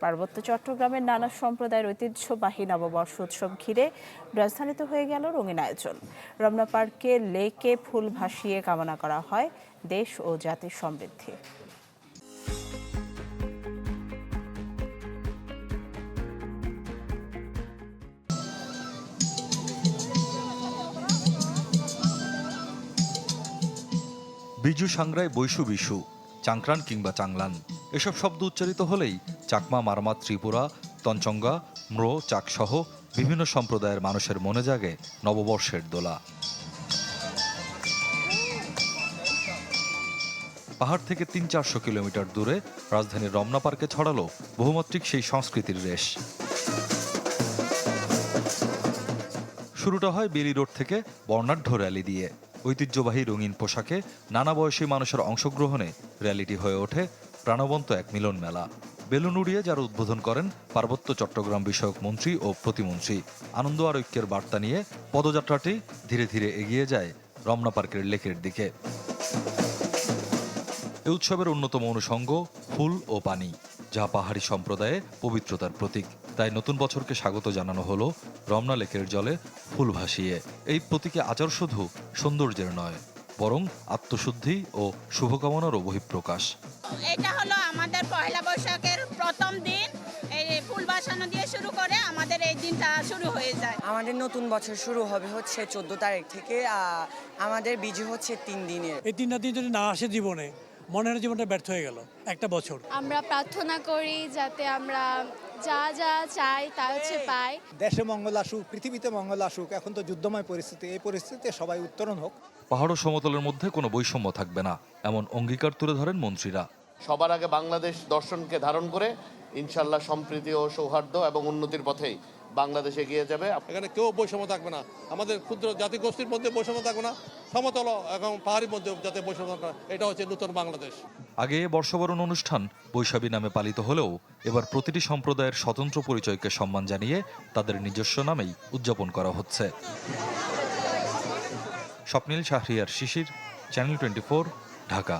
পার্বত্য চট্টগ্রামের নানা সম্প্রদায়ের ঐতিহ্যবাহী নববর্ষ উৎসব ঘিরে রাজধানীতে হয়ে গেল রঙিন আয়োজন। রমনা পার্কে লেকে ফুল ভাসিয়ে কামনা করা হয় দেশ ও জাতির সমৃদ্ধি। বিজু সাংগ্রাই বৈশু বিশু, চাংক্রান কিংবা চাংলান এসব শব্দ উচ্চারিত হলেই চাকমা, মারমা, ত্রিপুরা, তঞ্চঙ্গা, ম্রো, চাকসহ বিভিন্ন সম্প্রদায়ের মানুষের মনে জাগে নববর্ষের দোলা। পাহাড় থেকে ৩00-৪০০ কিলোমিটার দূরে রাজধানীর রমনা পার্কে ছড়ালো বহুমাত্রিক সেই সংস্কৃতির রেশ। শুরুটা হয় বেলি রোড থেকে বর্ণাঢ্য র্যালি দিয়ে। ঐতিহ্যবাহী রঙিন পোশাকে নানা বয়সী মানুষের অংশগ্রহণে র্যালিটি হয়ে ওঠে প্রাণবন্ত এক মিলন মেলা। বেলুন উড়িয়ে যারা উদ্বোধন করেন পার্বত্য চট্টগ্রাম বিষয়ক মন্ত্রী ও প্রতিমন্ত্রী। আনন্দ আর ঐক্যের বার্তা নিয়ে পদযাত্রাটি ধীরে ধীরে এগিয়ে যায় রমনা পার্কের লেকের দিকে। এ উৎসবের অন্যতম অনুষঙ্গ ফুল ও পানি, যা পাহাড়ি সম্প্রদায়ে পবিত্রতার প্রতীক। তাই নতুন বছরকে স্বাগত জানানো হলো রমনা লেকের জলে ফুল ভাসিয়ে। এই প্রতীকে আচার শুধু সৌন্দর্যের নয়, বরং আত্মশুদ্ধি ও শুভকামনারও বহিঃপ্রকাশ। এটা হলো আমাদের পয়লা বৈশাখের প্রথম দিন। এই ফুল বাসানো দিয়ে শুরু করে আমাদের এই দিনটা শুরু হয়ে যায়। আমাদের নতুন বছর শুরু হবে হচ্ছে 14 তারিখ থেকে। আমাদের বিজু হচ্ছে 3 দিনের। এই 3টা দিন যদি না আসে জীবনে, মনে হয় জীবনটা ব্যর্থ হয়ে গেল একটা বছর। আমরা প্রার্থনা করি যাতে আমরা যা যা চাই তা হচ্ছে পাই। দেশে মঙ্গল আসুক, পৃথিবীতে মঙ্গল আসুক। এখন তো যুদ্ধময় পরিস্থিতি, এই পরিস্থিতিতে সবাই উত্তরণ হোক। পাহাড় ও সমতলের মধ্যে কোনো বৈষম্য থাকবে না, এমন অঙ্গীকার তুলে ধরেন মন্ত্রীরা। সবার আগে বাংলাদেশ দর্শনকে ধারণ করে ইনশাল্লাহ সম্প্রীতি ও সৌহার্দ্য এবং উন্নতির পথেই বাংলাদেশ এগিয়ে যাবে। এখানে কেউ বৈষম্য থাকবে না, আমাদের ক্ষুদ্র জাতিগোষ্ঠীর মধ্যে বৈষম্য থাকবে না, সমতল এবং পাহাড়ির মধ্যে যাতে বৈষম্য থাকবে না, এটা হচ্ছে নতুন বাংলাদেশ। আগে বর্ষবরণ অনুষ্ঠান বৈশাখী নামে পালিত হলেও এবার প্রতিটি সম্প্রদায়ের স্বতন্ত্র পরিচয়কে সম্মান জানিয়ে তাদের নিজস্ব নামেই উদযাপন করা হচ্ছে। স্বপ্নিল শাহরিয়ার শিশির, চ্যানেল 24, ঢাকা।